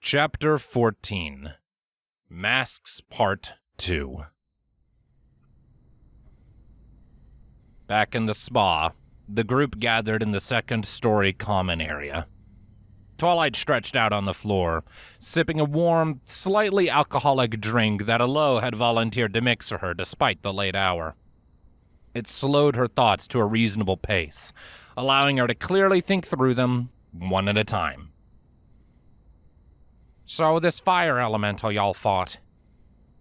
Chapter 14 Masks Part 2. Back in the spa, the group gathered in the second-story common area. Twilight stretched out on the floor, sipping a warm, slightly alcoholic drink that Alo had volunteered to mix for her despite the late hour. It slowed her thoughts to a reasonable pace, allowing her to clearly think through them one at a time. "So this fire elemental y'all fought,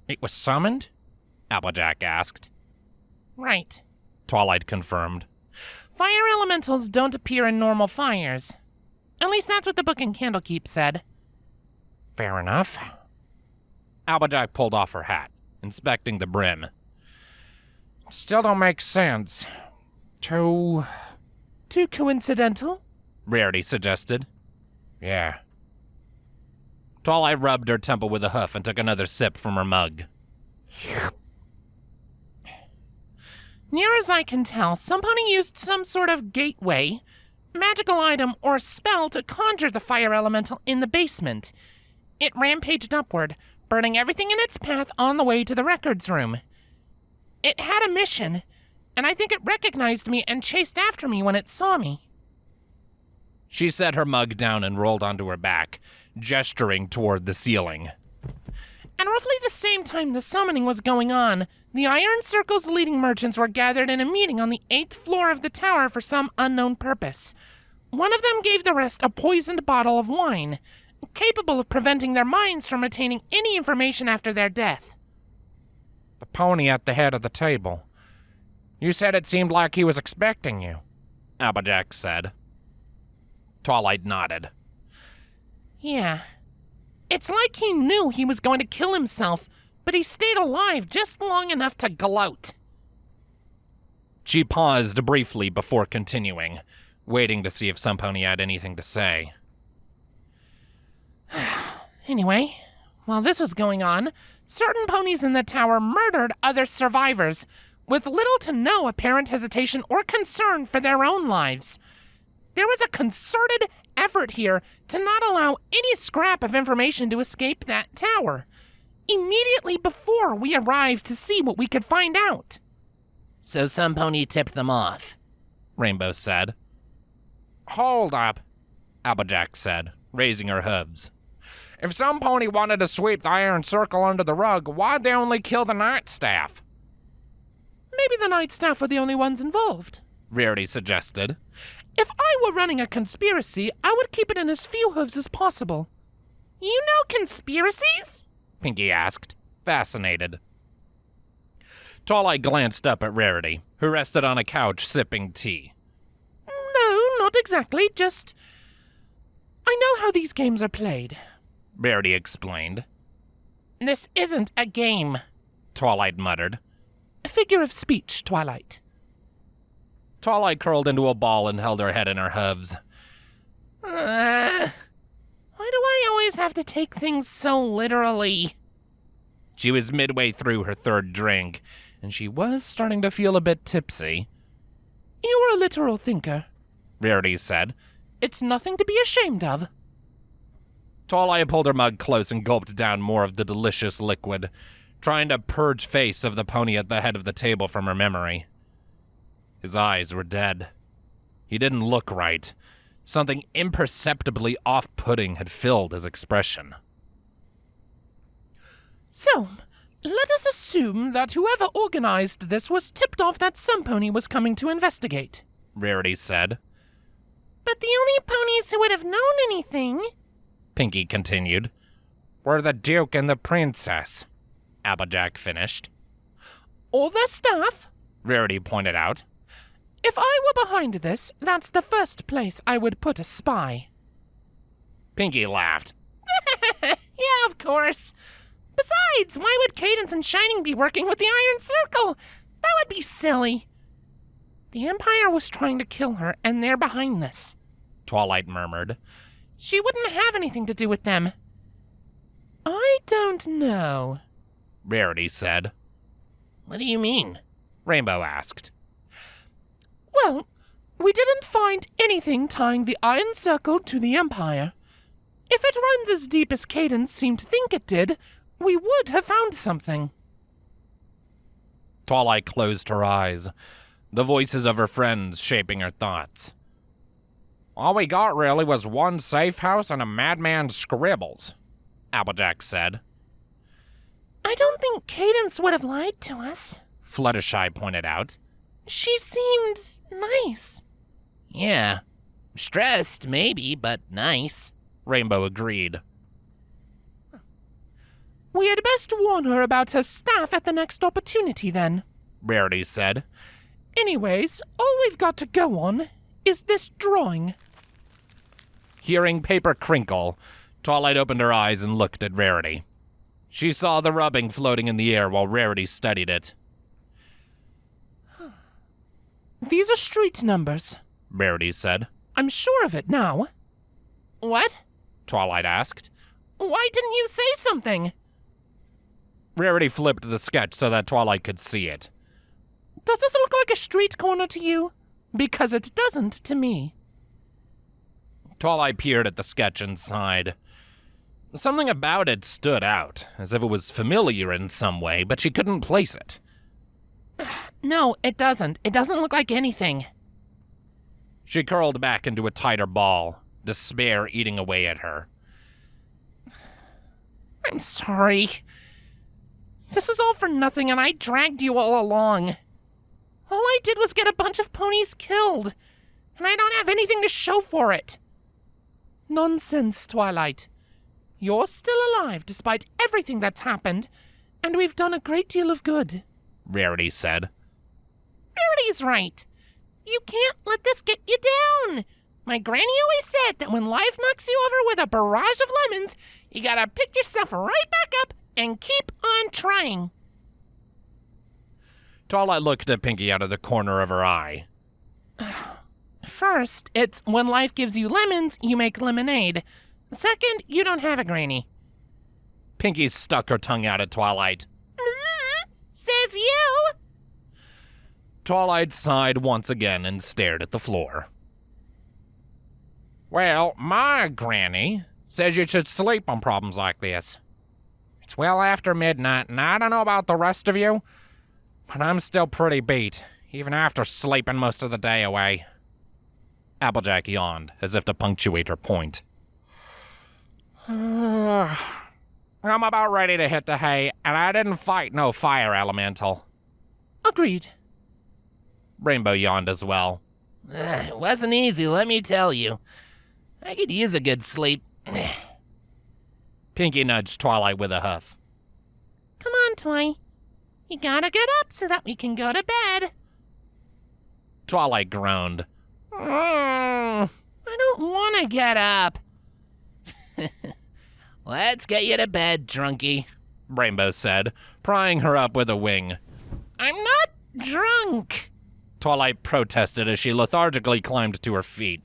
it was summoned?" Applejack asked. "Right," Twilight confirmed. "Fire elementals don't appear in normal fires. At least that's what the book in Candlekeep said." "Fair enough." Applejack pulled off her hat, inspecting the brim. "Still don't make sense. Too coincidental?" Rarity suggested. "Yeah." Twilight rubbed her temple with a hoof and took another sip from her mug. "Near as I can tell, somebody used some sort of gateway, magical item, or spell to conjure the fire elemental in the basement. It rampaged upward, burning everything in its path on the way to the records room. It had a mission, and I think it recognized me and chased after me when it saw me." She set her mug down and rolled onto her back, gesturing toward the ceiling. "At roughly the same time the summoning was going on, the Iron Circle's leading merchants were gathered in a meeting on the 8th floor of the tower for some unknown purpose. One of them gave the rest a poisoned bottle of wine, capable of preventing their minds from retaining any information after their death." "The pony at the head of the table. You said it seemed like he was expecting you," Applejack said. Twilight nodded. "Yeah. It's like he knew he was going to kill himself, but he stayed alive just long enough to gloat." She paused briefly before continuing, waiting to see if Sunpony had anything to say. "Anyway, while this was going on, certain ponies in the tower murdered other survivors, with little to no apparent hesitation or concern for their own lives. There was a concerted effort here to not allow any scrap of information to escape that tower, immediately before we arrived to see what we could find out." "So some pony tipped them off," Rainbow said. "Hold up," Applejack said, raising her hooves. "If some pony wanted to sweep the Iron Circle under the rug, why'd they only kill the Night Staff?" "Maybe the Night Staff were the only ones involved," Rarity suggested. "If I were running a conspiracy, I would keep it in as few hooves as possible." "You know conspiracies?" Pinky asked, fascinated. Twilight glanced up at Rarity, who rested on a couch sipping tea. "No, not exactly, just... I know how these games are played," Rarity explained. "This isn't a game," Twilight muttered. "A figure of speech, Twilight." Twilight curled into a ball and held her head in her hooves. Why do I always have to take things so literally?" She was midway through her third drink, and she was starting to feel a bit tipsy. "You're a literal thinker," Rarity said. "It's nothing to be ashamed of." Twilight pulled her mug close and gulped down more of the delicious liquid, trying to purge face of the pony at the head of the table from her memory. His eyes were dead. He didn't look right. Something imperceptibly off-putting had filled his expression. "So, let us assume that whoever organized this was tipped off that some pony was coming to investigate," Rarity said. "But the only ponies who would have known anything," Pinky continued, "were the Duke and the Princess," Applejack finished. "Or their staff," Rarity pointed out. "If I were behind this, that's the first place I would put a spy." Pinky laughed. "Yeah, of course. Besides, why would Cadence and Shining be working with the Iron Circle? That would be silly." "The Empire was trying to kill her, and they're behind this," Twilight murmured. "She wouldn't have anything to do with them." "I don't know," Rarity said. "What do you mean?" Rainbow asked. "Well, we didn't find anything tying the Iron Circle to the Empire. If it runs as deep as Cadence seemed to think it did, we would have found something. Twilight closed her eyes, the voices of her friends shaping her thoughts. All we got really was one safe house and a madman's scribbles, Applejack said. I don't think Cadence would have lied to us, Fluttershy pointed out. She seemed nice. Yeah. Stressed, maybe, but nice. Rainbow agreed. We had best warn her about her staff at the next opportunity, then, Rarity said. Anyways, all we've got to go on is this drawing. Hearing paper crinkle, Twilight opened her eyes and looked at Rarity. She saw the rubbing floating in the air while Rarity studied it. These are street numbers, Rarity said. I'm sure of it now. What? Twilight asked. Why didn't you say something? Rarity flipped the sketch so that Twilight could see it. Does this look like a street corner to you? Because it doesn't to me. Twilight peered at the sketch and sighed. Something about it stood out, as if it was familiar in some way, but she couldn't place it. No, it doesn't. It doesn't look like anything. She curled back into a tighter ball, despair eating away at her. I'm sorry. This is all for nothing, and I dragged you all along. All I did was get a bunch of ponies killed, and I don't have anything to show for it. Nonsense, Twilight. You're still alive despite everything that's happened, and we've done a great deal of good. Rarity said. Rarity's right. You can't let this get you down. My granny always said that when life knocks you over with a barrage of lemons, you gotta pick yourself right back up and keep on trying. Twilight looked at Pinky out of the corner of her eye. First, it's when life gives you lemons, you make lemonade. Second, you don't have a granny. Pinky stuck her tongue out at Twilight. Says you! Twilight sighed once again and stared at the floor. Well, my granny says you should sleep on problems like this. It's well after midnight, and I don't know about the rest of you, but I'm still pretty beat, even after sleeping most of the day away. Applejack yawned, as if to punctuate her point. I'm about ready to hit the hay, and I didn't fight no fire elemental. Agreed. Rainbow yawned as well. It wasn't easy, let me tell you. I could use a good sleep. Pinky nudged Twilight with a huff. Come on, Twi. You gotta get up so that we can go to bed. Twilight groaned. I don't want to get up. Let's get you to bed, drunkie, Rainbow said, prying her up with a wing. I'm not drunk. Twilight protested as she lethargically climbed to her feet.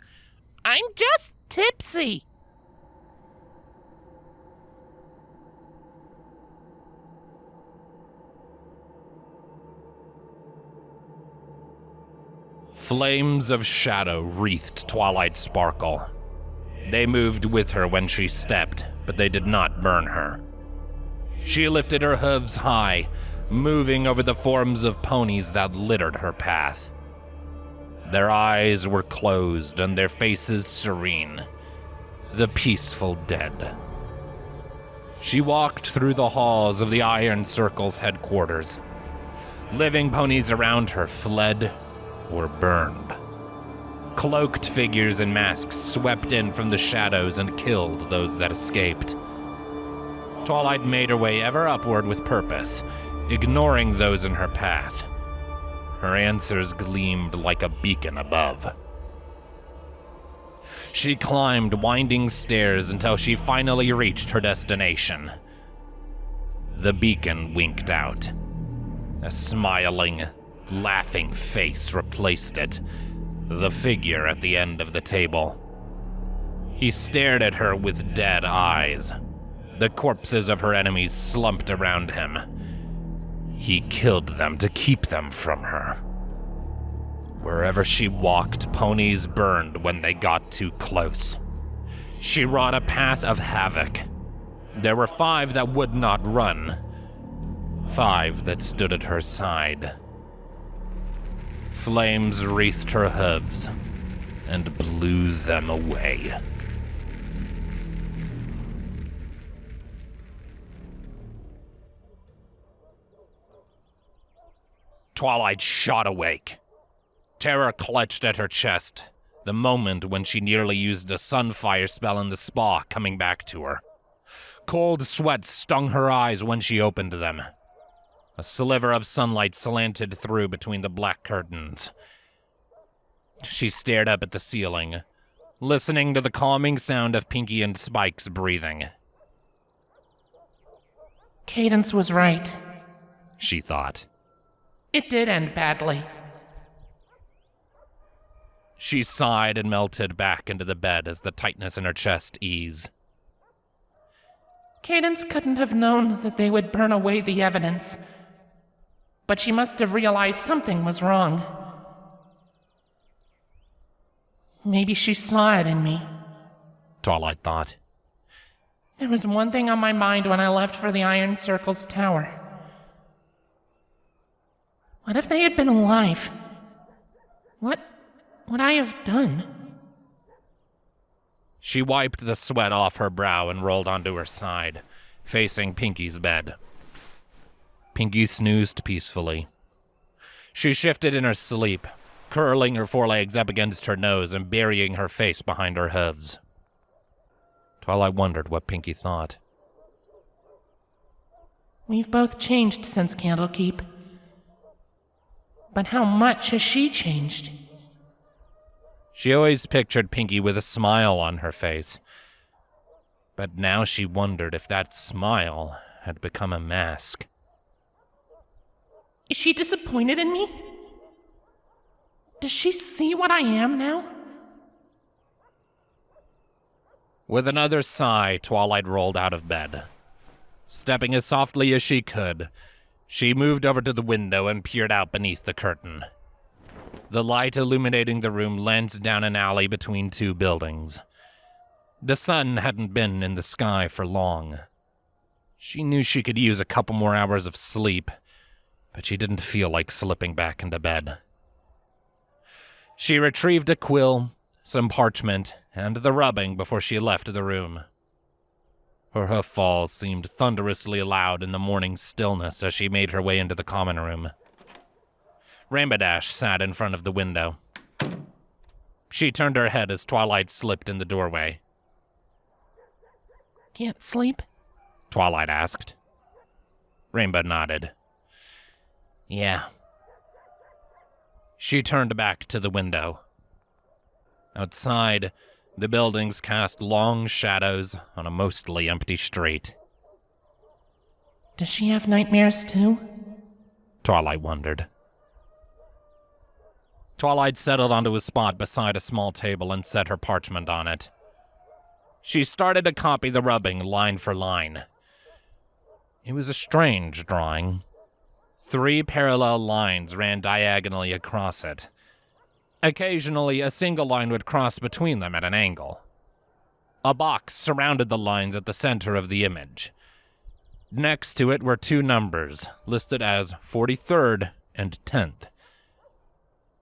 I'm just tipsy. Flames of shadow wreathed Twilight Sparkle. They moved with her when she stepped, but they did not burn her. She lifted her hooves high, moving over the forms of ponies that littered her path. Their eyes were closed and their faces serene, the peaceful dead. She walked through the halls of the Iron Circle's headquarters. Living ponies around her fled or burned. Cloaked figures in masks swept in from the shadows and killed those that escaped. Twilight made her way ever upward with purpose, ignoring those in her path. Her answers gleamed like a beacon above. She climbed winding stairs until she finally reached her destination. The beacon winked out. A smiling, laughing face replaced it, the figure at the end of the table. He stared at her with dead eyes. The corpses of her enemies slumped around him. He killed them to keep them from her. Wherever she walked, ponies burned when they got too close. She wrought a path of havoc. There were 5 that would not run. 5 that stood at her side. Flames wreathed her hooves and blew them away. Twilight shot awake. Terror clutched at her chest, the moment when she nearly used a sunfire spell in the spa coming back to her. Cold sweat stung her eyes when she opened them. A sliver of sunlight slanted through between the black curtains. She stared up at the ceiling, listening to the calming sound of Pinky and Spike's breathing. Cadence was right. She thought. It did end badly. She sighed and melted back into the bed as the tightness in her chest eased. Cadence couldn't have known that they would burn away the evidence. But she must have realized something was wrong. Maybe she saw it in me. Twilight thought. There was one thing on my mind when I left for the Iron Circle's tower. What if they had been alive? What would I have done? She wiped the sweat off her brow and rolled onto her side, facing Pinky's bed. Pinky snoozed peacefully. She shifted in her sleep, curling her forelegs up against her nose and burying her face behind her hooves. Twilight wondered what Pinky thought. We've both changed since Candlekeep. But how much has she changed? She always pictured Pinky with a smile on her face. But now she wondered if that smile had become a mask. Is she disappointed in me? Does she see what I am now? With another sigh, Twilight rolled out of bed. Stepping as softly as she could, she moved over to the window and peered out beneath the curtain. The light illuminating the room lensed down an alley between 2 buildings. The sun hadn't been in the sky for long. She knew she could use a couple more hours of sleep, but she didn't feel like slipping back into bed. She retrieved a quill, some parchment, and the rubbing before she left the room. Her hoof falls seemed thunderously loud in the morning stillness as she made her way into the common room. Rainbow Dash sat in front of the window. She turned her head as Twilight slipped in the doorway. Can't sleep? Twilight asked. Rainbow nodded. Yeah. She turned back to the window. Outside, the buildings cast long shadows on a mostly empty street. Does she have nightmares too? Twilight wondered. Twilight settled onto a spot beside a small table and set her parchment on it. She started to copy the rubbing line for line. It was a strange drawing. 3 parallel lines ran diagonally across it. Occasionally, a single line would cross between them at an angle. A box surrounded the lines at the center of the image. Next to it were 2 numbers, listed as 43rd and 10th.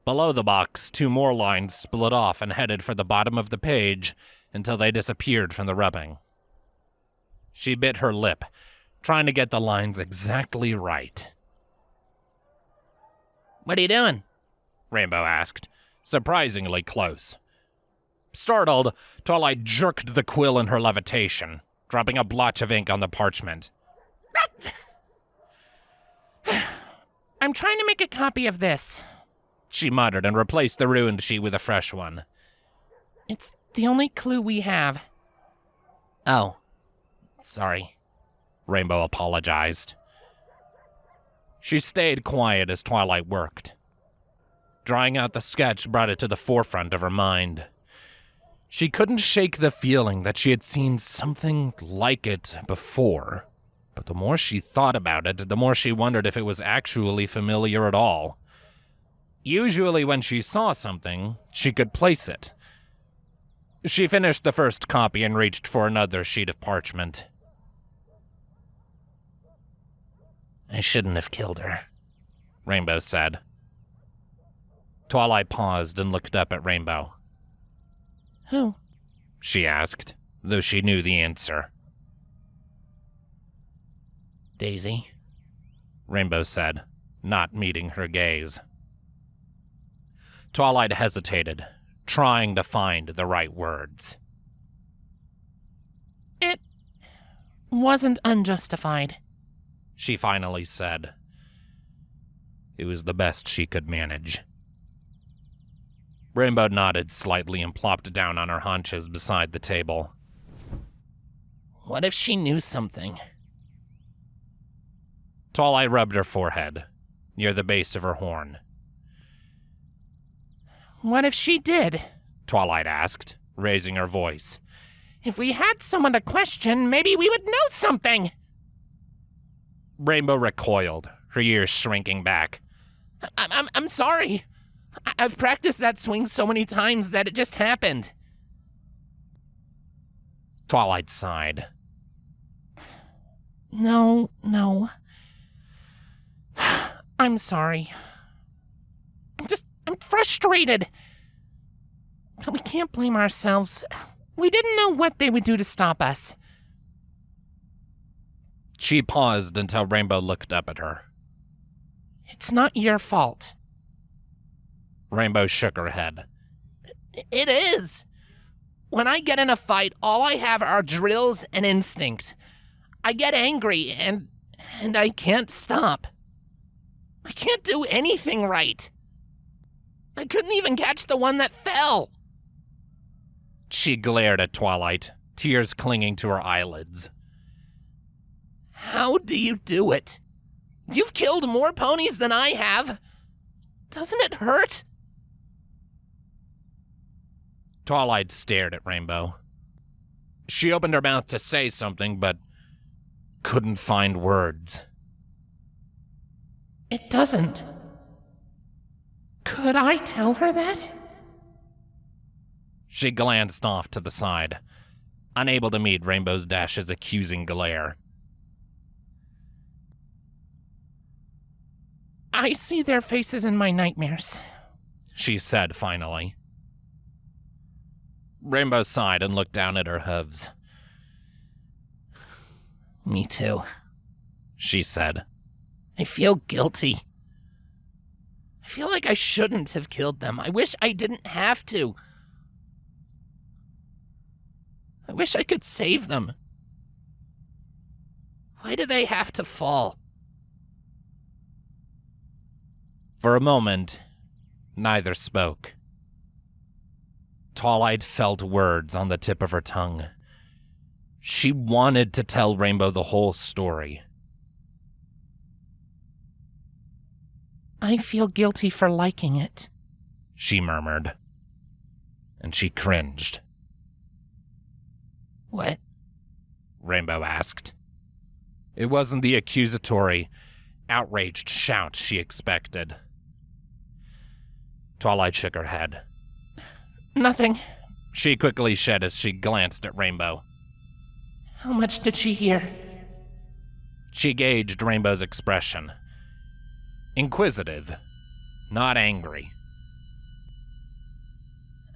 Below the box, 2 more lines split off and headed for the bottom of the page until they disappeared from the rubbing. She bit her lip, trying to get the lines exactly right. What are you doing? Rainbow asked, surprisingly close. Startled, Twilight jerked the quill in her levitation, dropping a blotch of ink on the parchment. I'm trying to make a copy of this, she muttered and replaced the ruined sheet with a fresh one. It's the only clue we have. Oh, sorry. Rainbow apologized. She stayed quiet as Twilight worked. Drawing out the sketch brought it to the forefront of her mind. She couldn't shake the feeling that she had seen something like it before, but the more she thought about it, the more she wondered if it was actually familiar at all. Usually when she saw something, she could place it. She finished the first copy and reached for another sheet of parchment. I shouldn't have killed her, Rainbow said. Twilight paused and looked up at Rainbow. Who? She asked, though she knew the answer. Daisy, Rainbow said, not meeting her gaze. Twilight hesitated, trying to find the right words. It wasn't unjustified, She finally said. It was the best she could manage. Rainbow nodded slightly and plopped down on her haunches beside the table. what if she knew something? Twilight rubbed her forehead, near the base of her horn. What if she did? Twilight asked, raising her voice. If we had someone to question, maybe we would know something. Rainbow recoiled, her ears shrinking back. I'm sorry. I've practiced that swing so many times that it just happened. Twilight sighed. No. I'm sorry. I'm frustrated. But we can't blame ourselves. We didn't know what they would do to stop us. She paused until Rainbow looked up at her. It's not your fault. Rainbow shook her head. It is. When I get in a fight, all I have are drills and instinct. I get angry and I can't stop. I can't do anything right. I couldn't even catch the one that fell. She glared at Twilight, tears clinging to her eyelids. How do you do it? You've killed more ponies than I have. Doesn't it hurt? Twilight stared at Rainbow. She opened her mouth to say something, but couldn't find words. It doesn't. Could I tell her that? She glanced off to the side, unable to meet Rainbow's Dash's accusing glare. I see their faces in my nightmares, She said finally. Rainbow sighed and looked down at her hooves. Me too. She said. I feel guilty. I feel like I shouldn't have killed them. I wish I didn't have to. I wish I could save them. Why do they have to fall? For a moment, neither spoke. Twilight felt words on the tip of her tongue. She wanted to tell Rainbow the whole story. I feel guilty for liking it, she murmured. And she cringed. What? Rainbow asked. It wasn't the accusatory, outraged shout she expected. Twilight shook her head. Nothing. She quickly shed as she glanced at Rainbow. How much did she hear? She gauged Rainbow's expression. Inquisitive, not angry.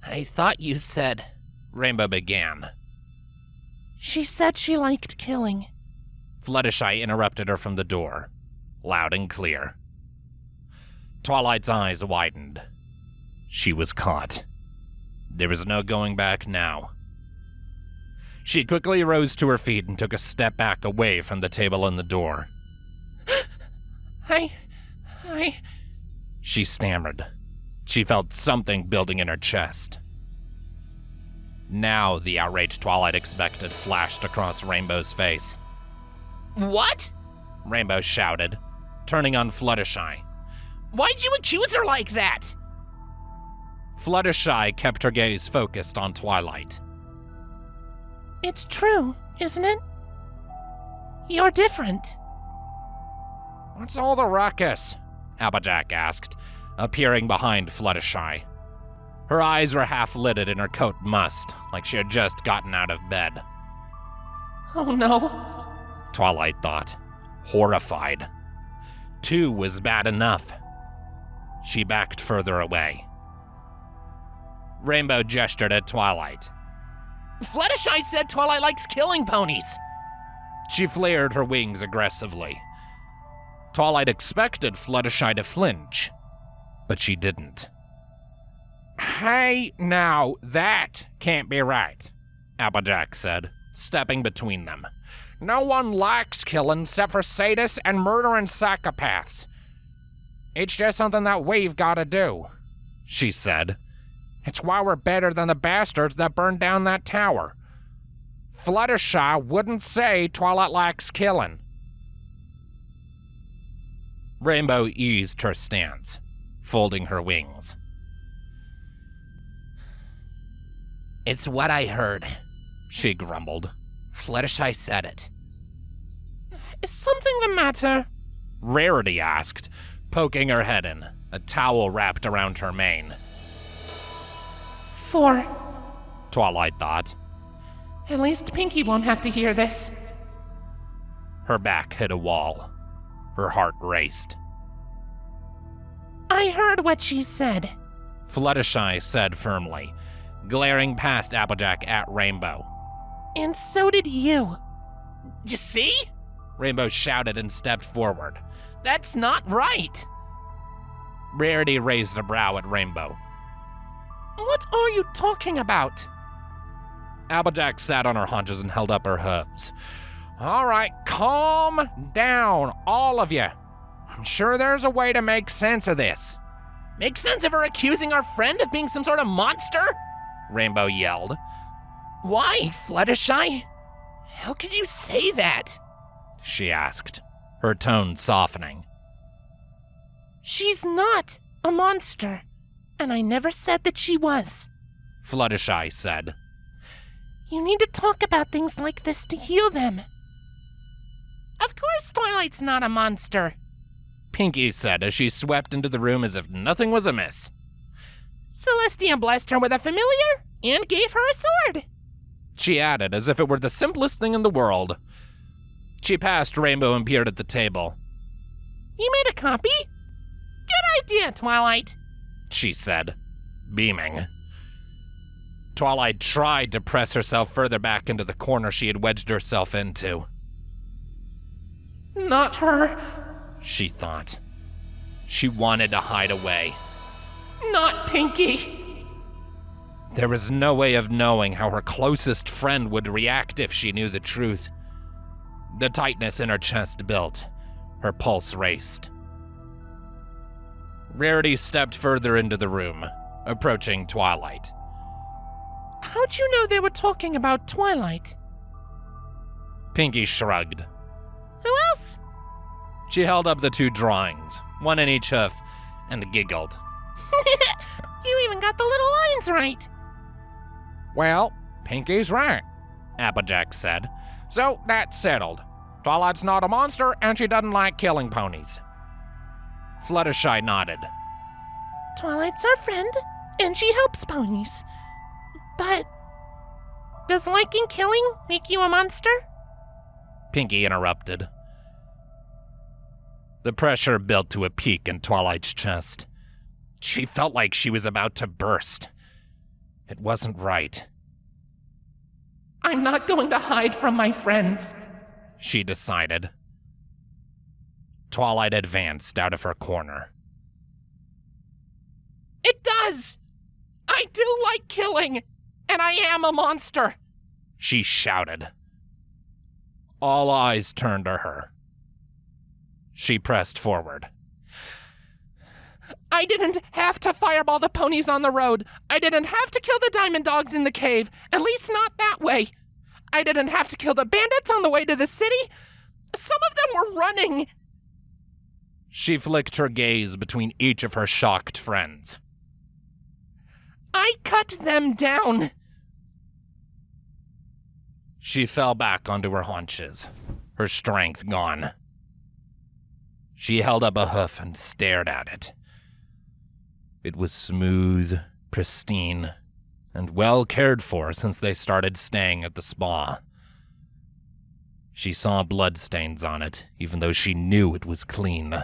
I thought you said... Rainbow began. She said she liked killing. Fluttershy interrupted her from the door, loud and clear. Twilight's eyes widened. She was caught. There was no going back now. She quickly rose to her feet and took a step back away from the table and the door. She stammered. She felt something building in her chest. Now the outraged Twilight expected flashed across Rainbow's face. What? Rainbow shouted, turning on Fluttershy. Why'd you accuse her like that? Fluttershy kept her gaze focused on Twilight. It's true, isn't it? You're different. What's all the ruckus? Applejack asked, appearing behind Fluttershy. Her eyes were half-lidded and her coat mussed, like she had just gotten out of bed. Oh no. Twilight thought, horrified. 2 was bad enough. She backed further away. Rainbow gestured at Twilight. Fluttershy said Twilight likes killing ponies. She flared her wings aggressively. Twilight expected Fluttershy to flinch, but she didn't. Hey, now, that can't be right, Applejack said, stepping between them. No one likes killing except for sadists and murdering psychopaths. It's just something that we've gotta do, she said. It's why we're better than the bastards that burned down that tower. Fluttershy wouldn't say Twilight likes killing. Rainbow eased her stance, folding her wings. It's what I heard, she grumbled. Fluttershy said it. Is something the matter? Rarity asked, poking her head in, a towel wrapped around her mane. 4. Twilight thought. At least Pinkie won't have to hear this. Her back hit a wall. Her heart raced. I heard what she said, Fluttershy said firmly, glaring past Applejack at Rainbow. and so did you. You see? Rainbow shouted and stepped forward. That's not right. Rarity raised a brow at Rainbow. What are you talking about? Applejack sat on her haunches and held up her hooves. All right, calm down, all of you. I'm sure there's a way to make sense of this. Make sense of her accusing our friend of being some sort of monster? Rainbow yelled. Why, Fluttershy? How could you say that? She asked, her tone softening. She's not a monster, and I never said that she was. Fluttershy said. You need to talk about things like this to heal them. Of course Twilight's not a monster. Pinkie said as she swept into the room as if nothing was amiss. Celestia blessed her with a familiar and gave her a sword. She added as if it were the simplest thing in the world. She passed Rainbow and peered at the table. You made a copy? Good idea, Twilight. She said, beaming. Twilight tried to press herself further back into the corner she had wedged herself into. Not her. She thought. She wanted to hide away. Not Pinkie. There was no way of knowing how her closest friend would react if she knew the truth. The tightness in her chest built. Her pulse raced. Rarity stepped further into the room, approaching Twilight. How'd you know they were talking about Twilight? Pinkie shrugged. Who else? She held up the 2 drawings, one in each hoof, and giggled. You even got the little lines right. Well, Pinkie's right, Applejack said. So that's settled. Twilight's not a monster, and she doesn't like killing ponies. Fluttershy nodded. Twilight's our friend, and she helps ponies. But does liking killing make you a monster? Pinkie interrupted. The pressure built to a peak in Twilight's chest. She felt like she was about to burst. It wasn't right. I'm not going to hide from my friends, she decided. Twilight advanced out of her corner. It does! I do like killing, and I am a monster, she shouted. All eyes turned to her. She pressed forward. I didn't have to fireball the ponies on the road. I didn't have to kill the diamond dogs in the cave, at least not that way. I didn't have to kill the bandits on the way to the city. Some of them were running. She flicked her gaze between each of her shocked friends. I cut them down. She fell back onto her haunches, her strength gone. She held up a hoof and stared at it. It was smooth pristine, and well cared for since they started staying at the spa. She saw bloodstains on it, even though she knew it was clean.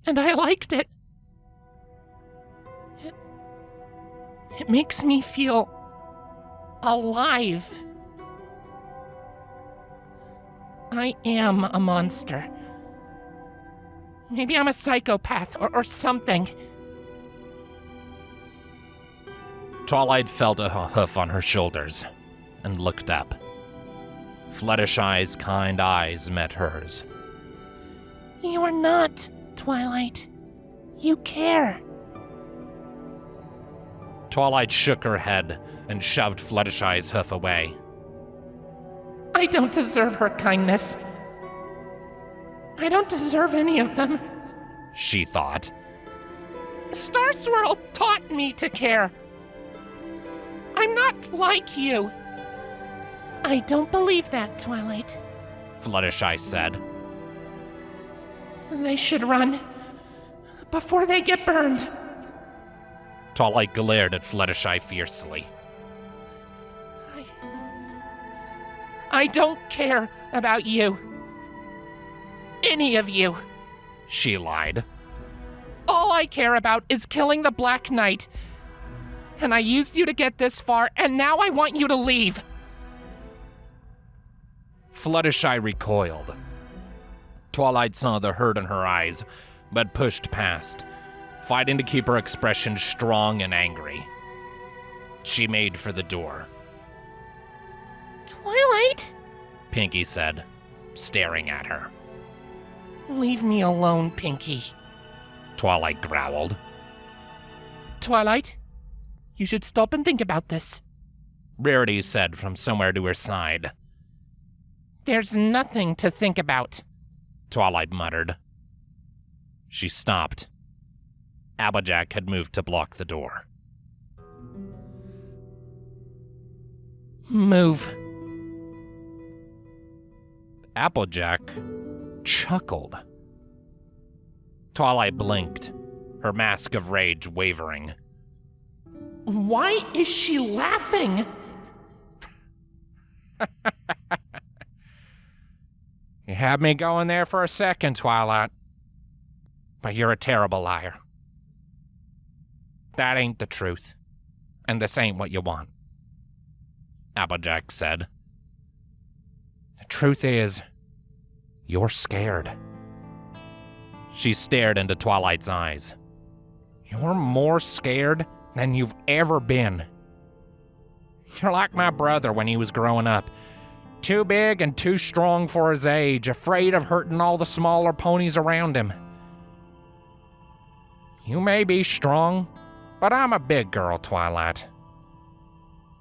And I liked it. It makes me feel alive. I am a monster. Maybe I'm a psychopath or something. Twilight felt a hoof on her shoulders and looked up. Fluttershy's kind eyes met hers. You are not, Twilight. You care. Twilight shook her head and shoved Fluttershy's hoof away. I don't deserve her kindness. I don't deserve any of them. She thought. Star Swirl taught me to care. I'm not like you. I don't believe that, Twilight. Fluttershy said. They should run before they get burned. Twilight glared at Fluttershy fiercely. I don't care about you. Any of you. She lied. All I care about is killing the Black Knight. And I used you to get this far, and now I want you to leave. Fluttershy recoiled. Twilight saw the hurt in her eyes, but pushed past, fighting to keep her expression strong and angry. She made for the door. Twilight? Pinky said, staring at her. Leave me alone, Pinky. Twilight growled. Twilight, you should stop and think about this. Rarity said from somewhere to her side. There's nothing to think about, Twilight muttered. She stopped. Applejack had moved to block the door. Move. Applejack chuckled. Twilight blinked, her mask of rage wavering. Why is she laughing? You had me going there for a second, Twilight. But you're a terrible liar. That ain't the truth. And this ain't what you want. Applejack said. The truth is, you're scared. She stared into Twilight's eyes. You're more scared than you've ever been. You're like my brother when he was growing up. Too big and too strong for his age, afraid of hurting all the smaller ponies around him. You may be strong, but I'm a big girl, Twilight.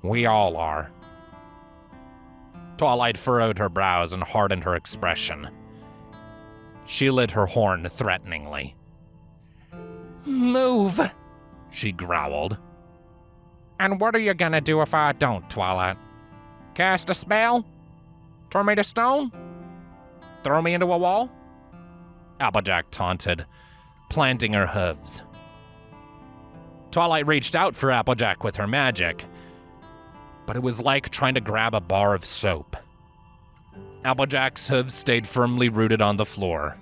We all are. Twilight furrowed her brows and hardened her expression. She lit her horn threateningly. Move, she growled. And what are you gonna do if I don't, Twilight? Cast a spell? Turn me to stone? Throw me into a wall? Applejack taunted, planting her hooves. Twilight reached out for Applejack with her magic, but it was like trying to grab a bar of soap. Applejack's hooves stayed firmly rooted on the floor.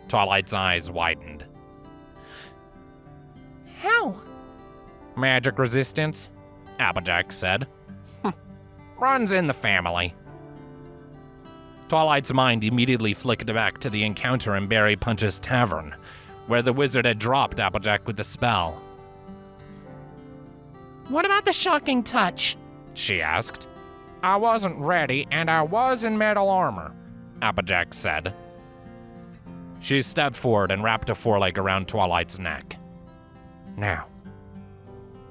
Twilight's eyes widened. How? Magic resistance, Applejack said. Runs in the family. Twilight's mind immediately flicked back to the encounter in Barry Punch's tavern, where the wizard had dropped Applejack with the spell. What about the shocking touch? She asked. I wasn't ready, and I was in metal armor, Applejack said. She stepped forward and wrapped a foreleg around Twilight's neck. Now,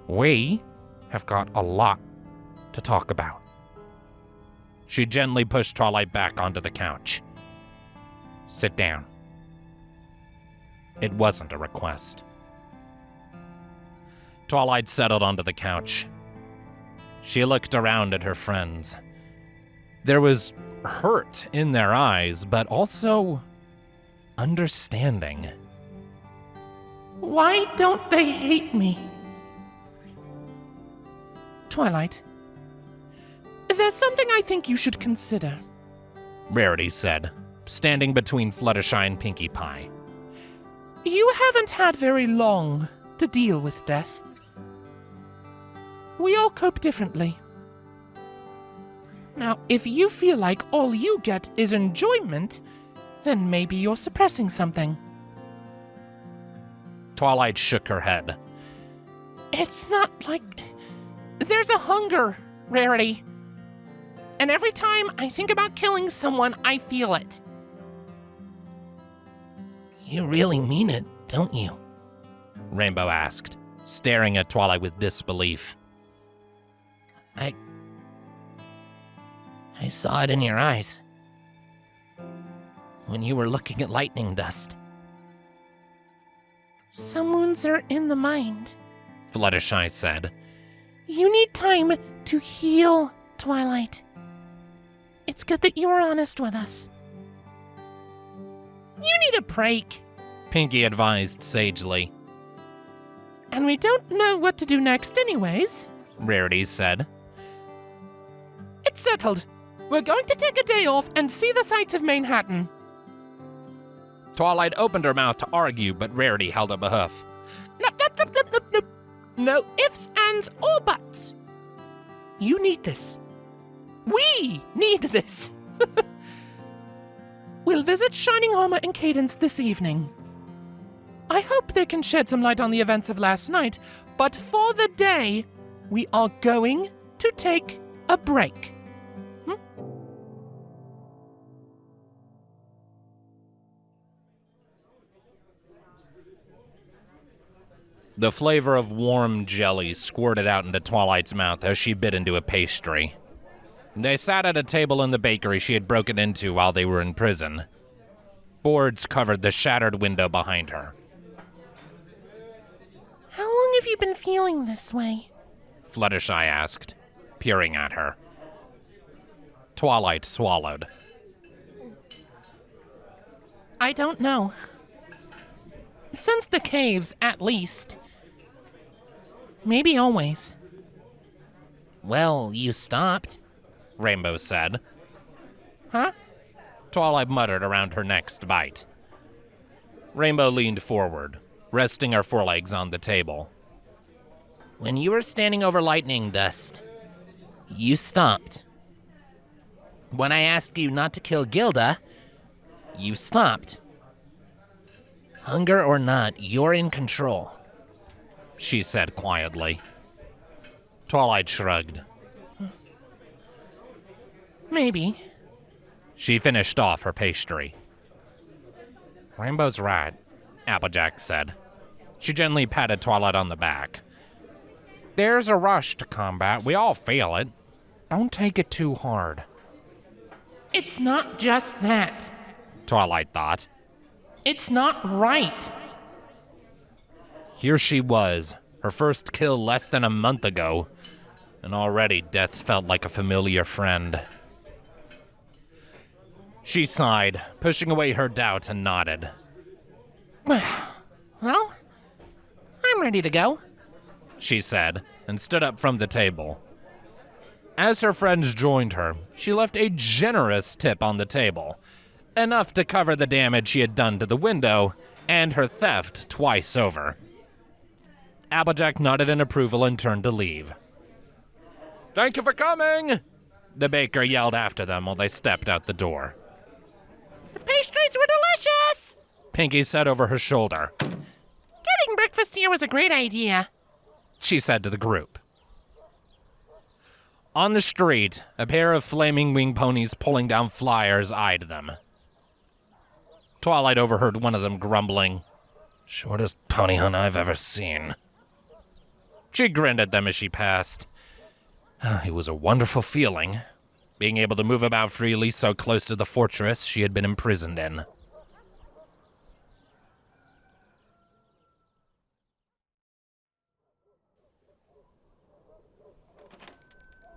we have got a lot to talk about. She gently pushed Twilight back onto the couch. Sit down. It wasn't a request. Twilight settled onto the couch. She looked around at her friends. There was hurt in their eyes, but also understanding. Why don't they hate me? Twilight, there's something I think you should consider, Rarity said, standing between Fluttershy and Pinkie Pie. You haven't had very long to deal with death. We all cope differently. Now, if you feel like all you get is enjoyment, then maybe you're suppressing something. Twilight shook her head. It's not like... There's a hunger, Rarity. And every time I think about killing someone, I feel it. You really mean it, don't you? Rainbow asked, staring at Twilight with disbelief. I saw it in your eyes. When you were looking at lightning dust. Some wounds are in the mind. Fluttershy said. You need time to heal, Twilight. It's good that you were honest with us. You need a break. Pinkie advised sagely. And we don't know what to do next anyways. Rarity said. It's settled. We're going to take a day off and see the sights of Manhattan. Twilight opened her mouth to argue, but Rarity held up a hoof. Nope. No ifs, ands, or buts. You need this. We need this. We'll visit Shining Armor and Cadence this evening. I hope they can shed some light on the events of last night, but for the day, we are going to take a break. The flavor of warm jelly squirted out into Twilight's mouth as she bit into a pastry. They sat at a table in the bakery she had broken into while they were in prison. Boards covered the shattered window behind her. How long have you been feeling this way? Fluttershy asked, peering at her. Twilight swallowed. I don't know. Since the caves, at least. Maybe always. Well, you stopped. Rainbow said. Huh? Twilight muttered around her next bite. Rainbow leaned forward, resting her forelegs on the table. When you were standing over lightning dust, you stopped. When I asked you not to kill Gilda, you stopped. Hunger or not, you're in control. She said quietly. Twilight shrugged. Maybe. She finished off her pastry. Rainbow's right, Applejack said. She gently patted Twilight on the back. There's a rush to combat. We all feel it. Don't take it too hard. It's not just that. Twilight thought. It's not right. Here she was, her first kill less than a month ago, and already death felt like a familiar friend. She sighed, pushing away her doubt, and nodded. Well, I'm ready to go. She said, and stood up from the table. As her friends joined her, she left a generous tip on the table, enough to cover the damage she had done to the window and her theft twice over. Applejack nodded in approval and turned to leave. Thank you for coming, the baker yelled after them while they stepped out the door. The pastries were delicious! Pinkie said over her shoulder. Getting breakfast here was a great idea. She said to the group. On the street, a pair of flaming wing ponies pulling down flyers eyed them. Twilight overheard one of them grumbling, "Shortest pony hunt I've ever seen." She grinned at them as she passed. It was a wonderful feeling, being able to move about freely so close to the fortress she had been imprisoned in.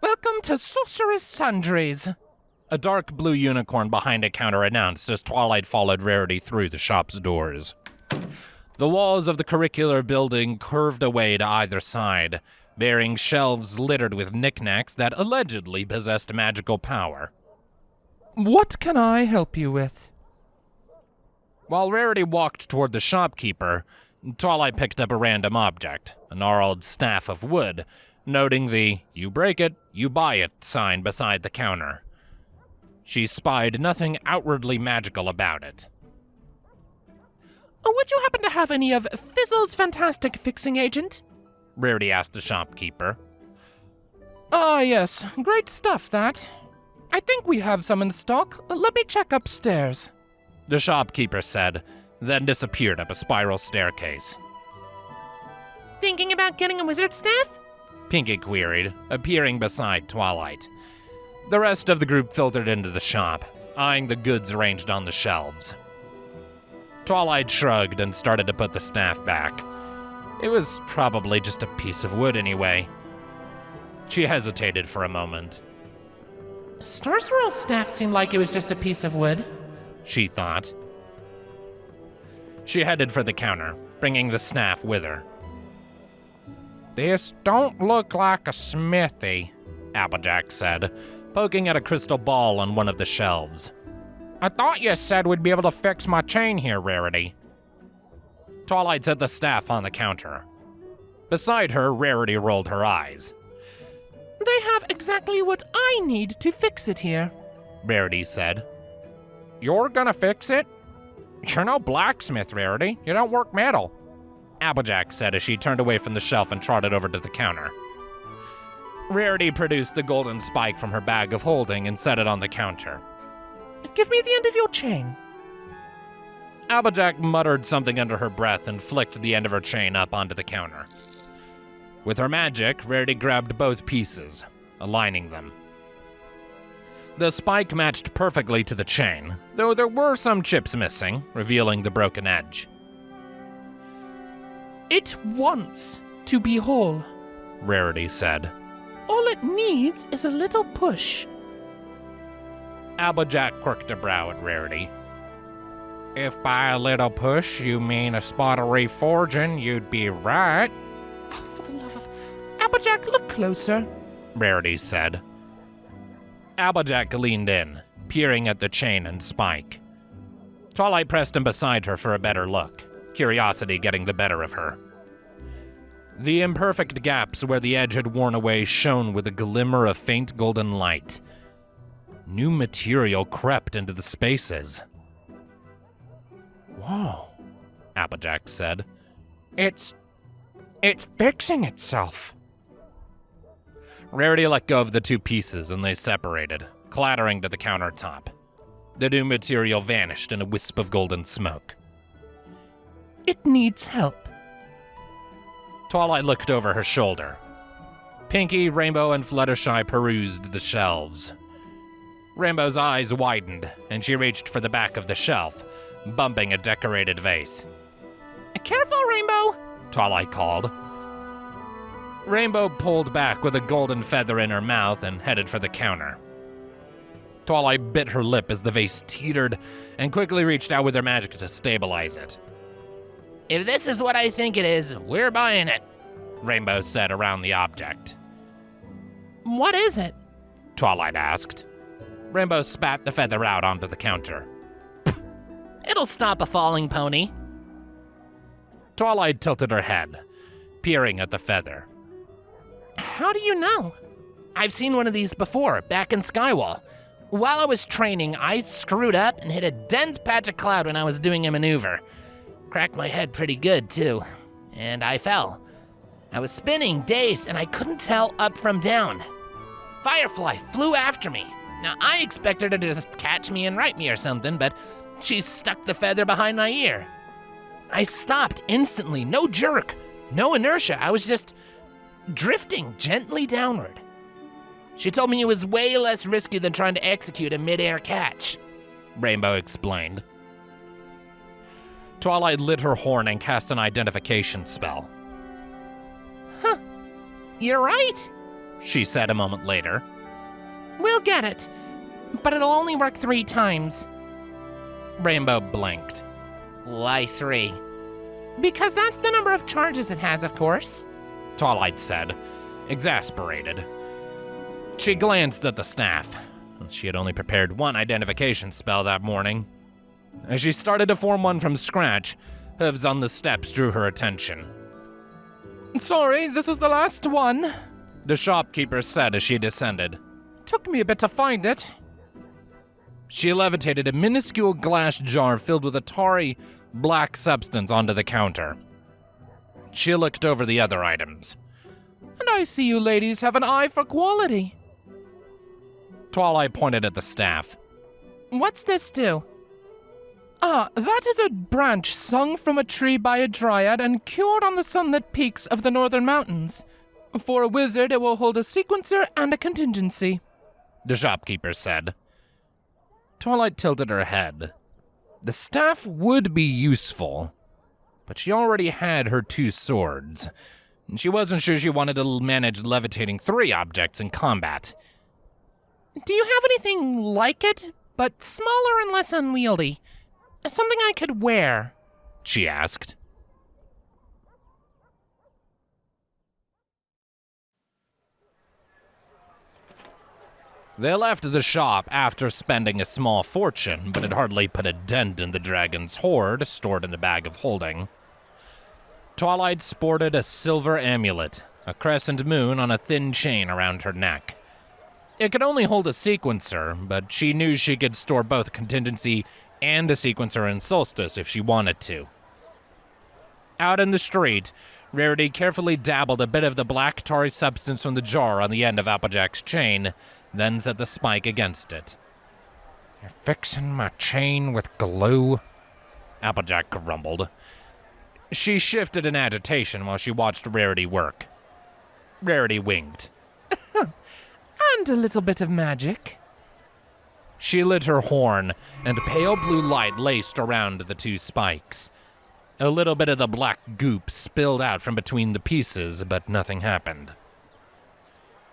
Welcome to Sorcerer's Sundries. A dark blue unicorn behind a counter announced as Twilight followed Rarity through the shop's doors. The walls of the curricular building curved away to either side, bearing shelves littered with knickknacks that allegedly possessed magical power. What can I help you with? While Rarity walked toward the shopkeeper, Twilight picked up a random object, a gnarled staff of wood, noting the "you break it, you buy it" sign beside the counter. She spied nothing outwardly magical about it. Would you happen to have any of Fizzle's fantastic fixing agent? Rarity asked the shopkeeper. Ah, yes. Great stuff, that. I think we have some in stock. Let me check upstairs. The shopkeeper said, then disappeared up a spiral staircase. Thinking about getting a wizard staff? Pinkie queried, appearing beside Twilight. The rest of the group filtered into the shop, eyeing the goods arranged on the shelves. Twilight shrugged and started to put the staff back. It was probably just a piece of wood anyway. She hesitated for a moment. Sorcerer's staff seemed like it was just a piece of wood, she thought. She headed for the counter, bringing the staff with her. This don't look like a smithy, Applejack said, poking at a crystal ball on one of the shelves. I thought you said we'd be able to fix my chain here, Rarity. Twilight set the staff on the counter. Beside her, Rarity rolled her eyes. They have exactly what I need to fix it here, Rarity said. You're gonna fix it? You're no blacksmith, Rarity. You don't work metal. Applejack said as she turned away from the shelf and trotted over to the counter. Rarity produced the golden spike from her bag of holding and set it on the counter. Give me the end of your chain. Applejack muttered something under her breath and flicked the end of her chain up onto the counter. With her magic, Rarity grabbed both pieces, aligning them. The spike matched perfectly to the chain, though there were some chips missing, revealing the broken edge. It wants to be whole, Rarity said. All it needs is a little push. Applejack quirked a brow at Rarity. If by a little push you mean a spot of reforging, you'd be right. Oh, for the love of... Applejack, look closer, Rarity said. Applejack leaned in, peering at the chain and spike. Twilight pressed him beside her for a better look, curiosity getting the better of her. The imperfect gaps where the edge had worn away shone with a glimmer of faint golden light. New material crept into the spaces. Whoa, Applejack said. It's fixing itself. Rarity let go of the two pieces and they separated, clattering to the countertop. The new material vanished in a wisp of golden smoke. It needs help. Twilight looked over her shoulder. Pinkie, Rainbow, and Fluttershy perused the shelves. Rainbow's eyes widened, and she reached for the back of the shelf, bumping a decorated vase. Careful, Rainbow, Twilight called. Rainbow pulled back with a golden feather in her mouth and headed for the counter. Twilight bit her lip as the vase teetered and quickly reached out with her magic to stabilize it. If this is what I think it is, we're buying it, Rainbow said around the object. What is it? Twilight asked. Rainbow spat the feather out onto the counter. It'll stop a falling pony. Twilight tilted her head, peering at the feather. How do you know? I've seen one of these before, back in Skywall. While I was training, I screwed up and hit a dense patch of cloud when I was doing a maneuver. Cracked my head pretty good, too. And I fell. I was spinning, dazed, and I couldn't tell up from down. Firefly flew after me. Now, I expected her to just catch me and right me or something, but she stuck the feather behind my ear. I stopped instantly, no jerk, no inertia. I was just drifting gently downward. She told me it was way less risky than trying to execute a mid-air catch, Rainbow explained. Twilight lit her horn and cast an identification spell. Huh. You're right, she said a moment later. We'll get it, but it'll only work 3 times. Rainbow blinked. Why 3? Because that's the number of charges it has, of course. Twilight said, exasperated. She glanced at the staff. She had only prepared one identification spell that morning. As she started to form one from scratch, hooves on the steps drew her attention. Sorry, this was the last one, the shopkeeper said as she descended. Took me a bit to find it. She levitated a minuscule glass jar filled with a tarry, black substance onto the counter. She looked over the other items. And I see you ladies have an eye for quality. Twilight pointed at the staff. What's this do? That is a branch sung from a tree by a dryad and cured on the sunlit peaks of the northern mountains. For a wizard, it will hold a sequencer and a contingency, the shopkeeper said. Twilight tilted her head. The staff would be useful, but she already had her 2 swords, and she wasn't sure she wanted to manage levitating 3 objects in combat. Do you have anything like it, but smaller and less unwieldy? Something I could wear? She asked. They left the shop after spending a small fortune, but had hardly put a dent in the dragon's hoard stored in the bag of holding. Twilight sported a silver amulet, a crescent moon on a thin chain around her neck. It could only hold a sequencer, but she knew she could store both contingency and a sequencer in Solstice if she wanted to. Out in the street, Rarity carefully dabbled a bit of the black tarry substance from the jar on the end of Applejack's chain, then set the spike against it. You're fixing my chain with glue? Applejack grumbled. She shifted in agitation while she watched Rarity work. Rarity winked. And a little bit of magic. She lit her horn, and pale blue light laced around the 2 spikes. A little bit of the black goop spilled out from between the pieces, but nothing happened.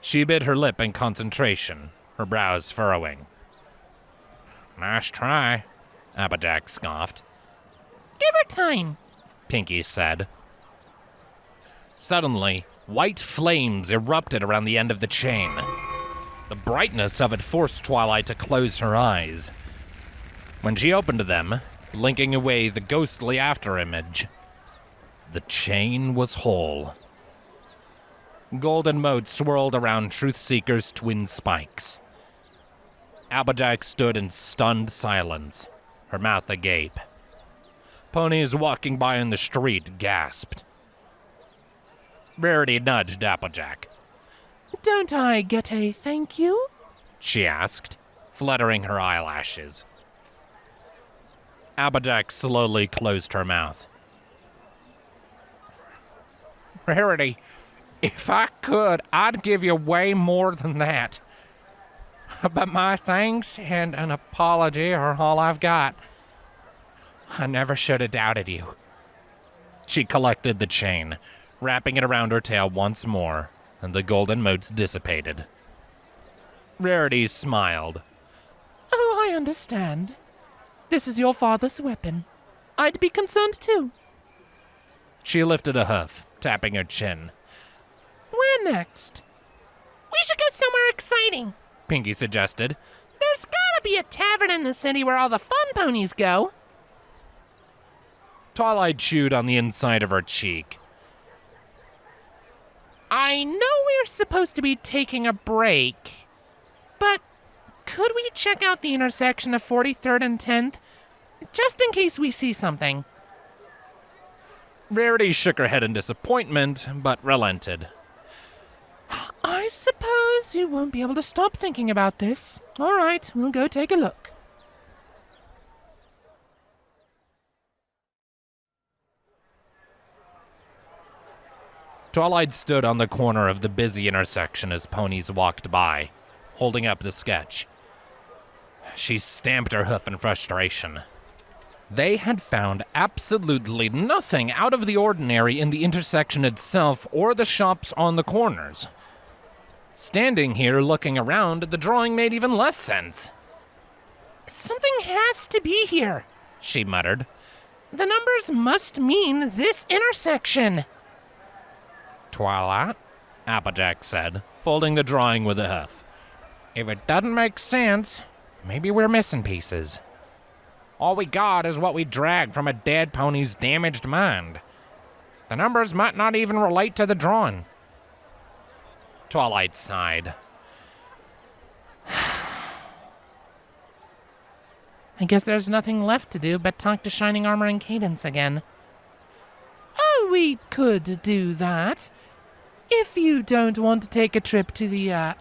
She bit her lip in concentration, her brows furrowing. Nice try, Applejack scoffed. Give her time, Pinky said. Suddenly, white flames erupted around the end of the chain. The brightness of it forced Twilight to close her eyes. When she opened them, blinking away the ghostly afterimage, the chain was whole. Golden motes swirled around Truthseeker's twin spikes. Applejack stood in stunned silence, her mouth agape. Ponies walking by in the street gasped. Rarity nudged Applejack. Don't I get a thank you? She asked, fluttering her eyelashes. Applejack slowly closed her mouth. Rarity, if I could, I'd give you way more than that. But my thanks and an apology are all I've got. I never should have doubted you. She collected the chain, wrapping it around her tail once more, and the golden motes dissipated. Rarity smiled. Oh, I understand. This is your father's weapon. I'd be concerned too. She lifted a hoof, tapping her chin. Where next? We should go somewhere exciting, Pinky suggested. There's gotta be a tavern in the city where all the fun ponies go. Twilight chewed on the inside of her cheek. I know we're supposed to be taking a break, but could we check out the intersection of 43rd and 10th, just in case we see something? Rarity shook her head in disappointment, but relented. I suppose you won't be able to stop thinking about this. All right, we'll go take a look. Twilight stood on the corner of the busy intersection as ponies walked by, holding up the sketch. She stamped her hoof in frustration. They had found absolutely nothing out of the ordinary in the intersection itself or the shops on the corners. Standing here looking around, the drawing made even less sense. Something has to be here, she muttered. The numbers must mean this intersection. Twilight, Applejack said, folding the drawing with a huff. If it doesn't make sense, maybe we're missing pieces. All we got is what we dragged from a dead pony's damaged mind. The numbers might not even relate to the drawing. Twilight sighed. I guess there's nothing left to do but talk to Shining Armor and Cadence again. Oh, we could do that. If you don't want to take a trip to the,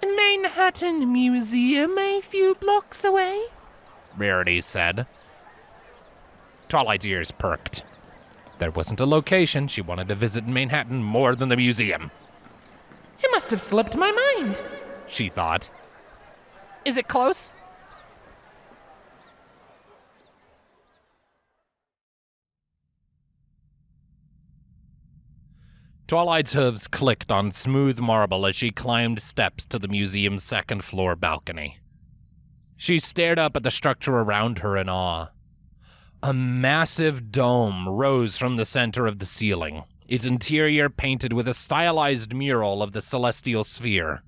Manhattan Museum a few blocks away. Rarity said. Twilight's ears perked. There wasn't a location she wanted to visit in Manhattan more than the museum. It must have slipped my mind, she thought. Is it close? Twilight's hooves clicked on smooth marble as she climbed steps to the museum's second-floor balcony. She stared up at the structure around her in awe. A massive dome rose from the center of the ceiling, its interior painted with a stylized mural of the celestial sphere.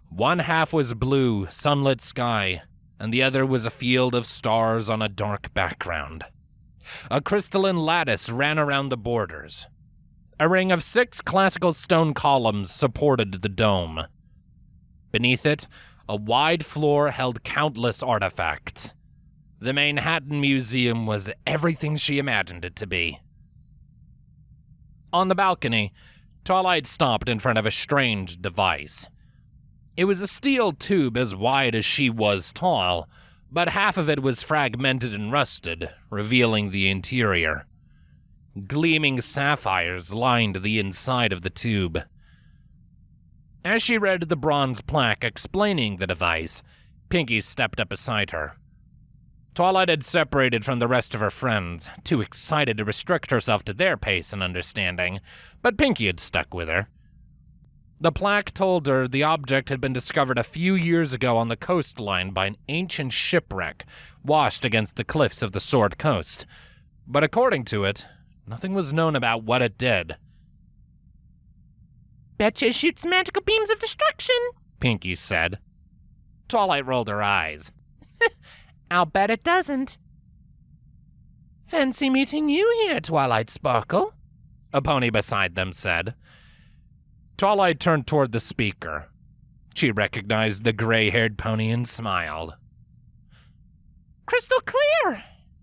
One half was blue, sunlit sky, and the other was a field of stars on a dark background. A crystalline lattice ran around the borders. A ring of 6 classical stone columns supported the dome. Beneath it, a wide floor held countless artifacts. The Manhattan Museum was everything she imagined it to be. On the balcony, Twilight stopped in front of a strange device. It was a steel tube as wide as she was tall, but half of it was fragmented and rusted, revealing the interior. Gleaming sapphires lined the inside of the tube. As she read the bronze plaque explaining the device, Pinky stepped up beside her. Twilight had separated from the rest of her friends, too excited to restrict herself to their pace and understanding, but Pinky had stuck with her. The plaque told her the object had been discovered a few years ago on the coastline by an ancient shipwreck washed against the cliffs of the Sword Coast, but according to it, nothing was known about what it did. Betcha it shoots magical beams of destruction, Pinky said. Twilight rolled her eyes. I'll bet it doesn't. Fancy meeting you here, Twilight Sparkle, a pony beside them said. Twilight turned toward the speaker. She recognized the gray-haired pony and smiled. Crystal Clear!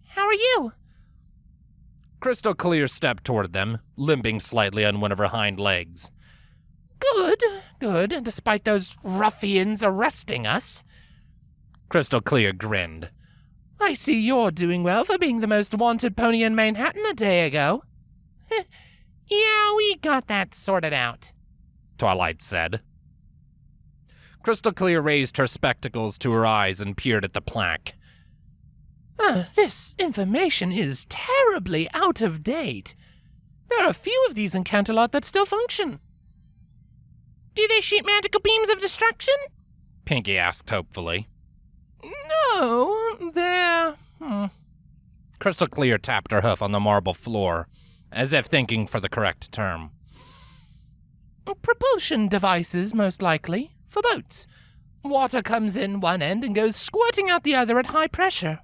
How are you? Crystal Clear stepped toward them, limping slightly on one of her hind legs. Good, despite those ruffians arresting us. Crystal Clear grinned. I see you're doing well for being the most wanted pony in Manhattan a day ago. Yeah, we got that sorted out, Twilight said. Crystal Clear raised her spectacles to her eyes and peered at the plaque. This information is terribly out of date. There are a few of these in Canterlot that still function. Do they shoot magical beams of destruction? Pinky asked hopefully. No, they're... Crystal Clear tapped her hoof on the marble floor, as if thinking for the correct term. Propulsion devices, most likely, for boats. Water comes in one end and goes squirting out the other at high pressure.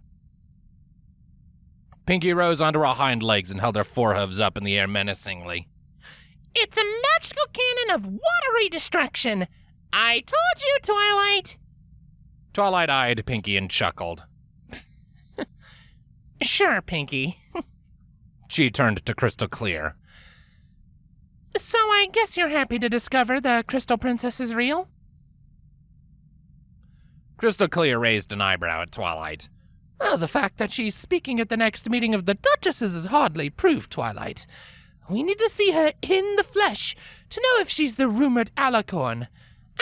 Pinky rose onto her hind legs and held her forehooves up in the air menacingly. It's a magical cannon of watery destruction. I told you, Twilight. Twilight eyed Pinky and chuckled. Sure, Pinky. She turned to Crystal Clear. So I guess you're happy to discover the Crystal Princess is real? Crystal Clear raised an eyebrow at Twilight. Well, the fact that she's speaking at the next meeting of the Duchesses is hardly proof, Twilight. We need to see her in the flesh to know if she's the rumored alicorn.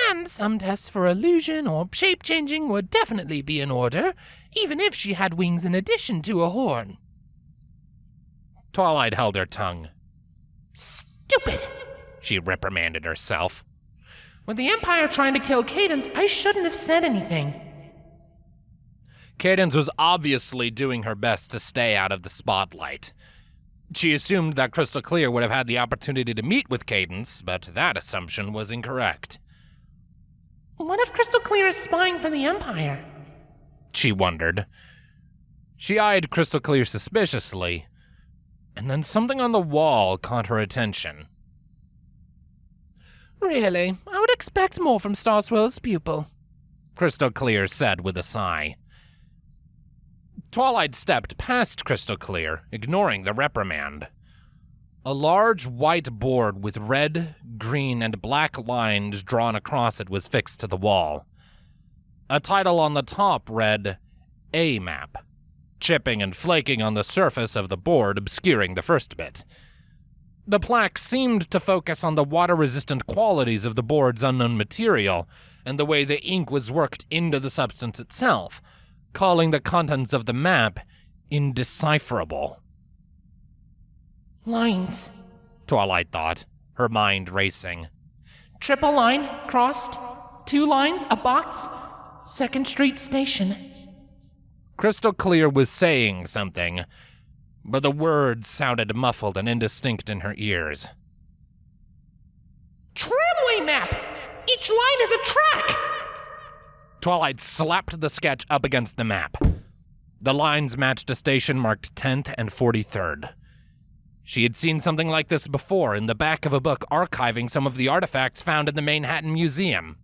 And some tests for illusion or shape-changing would definitely be in order, even if she had wings in addition to a horn. Twilight held her tongue. Stupid, she reprimanded herself. With the Empire trying to kill Cadence, I shouldn't have said anything. Cadence was obviously doing her best to stay out of the spotlight. She assumed that Crystal Clear would have had the opportunity to meet with Cadence, but that assumption was incorrect. What if Crystal Clear is spying for the Empire? She wondered. She eyed Crystal Clear suspiciously, and then something on the wall caught her attention. Really? I would expect more from Starswell's pupil, Crystal Clear said with a sigh. Twilight stepped past Crystal Clear, ignoring the reprimand. A large white board with red, green, and black lines drawn across it was fixed to the wall. A title on the top read, A Map, chipping and flaking on the surface of the board, obscuring the first bit. The plaque seemed to focus on the water-resistant qualities of the board's unknown material and the way the ink was worked into the substance itself, calling the contents of the map indecipherable. Lines, Twilight thought, her mind racing. triple line, crossed, 2 lines, a box, 2nd Street Station. Crystal Clear was saying something, but the words sounded muffled and indistinct in her ears. Tramway map! Each line is a track! Twilight slapped the sketch up against the map. The lines matched a station marked 10th and 43rd. She had seen something like this before in the back of a book archiving some of the artifacts found in the Manhattan Museum.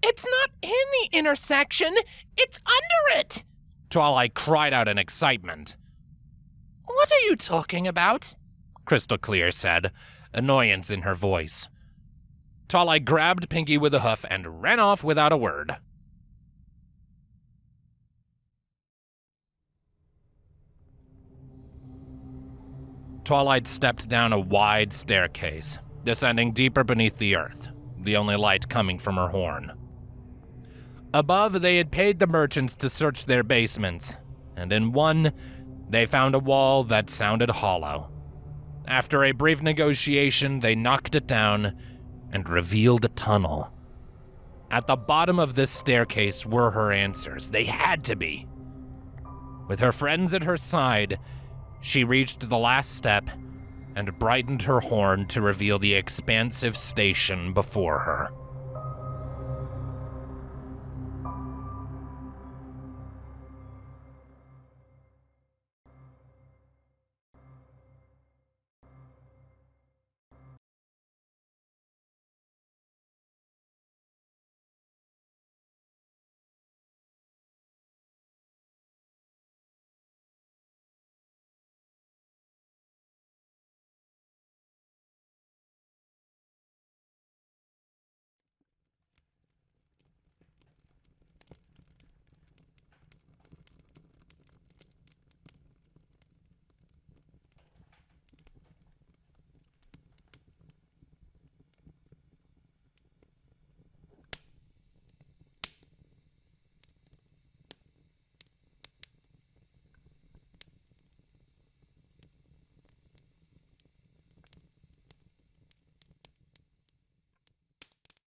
It's not in the intersection, it's under it! Twilight cried out in excitement. What are you talking about? Crystal Clear said, annoyance in her voice. Twilight grabbed Pinky with a hoof and ran off without a word. Twilight stepped down a wide staircase, descending deeper beneath the earth, the only light coming from her horn. Above, they had paid the merchants to search their basements, and in one, they found a wall that sounded hollow. After a brief negotiation, they knocked it down and revealed a tunnel. At the bottom of this staircase were her answers. They had to be. With her friends at her side, she reached the last step and brightened her horn to reveal the expansive station before her.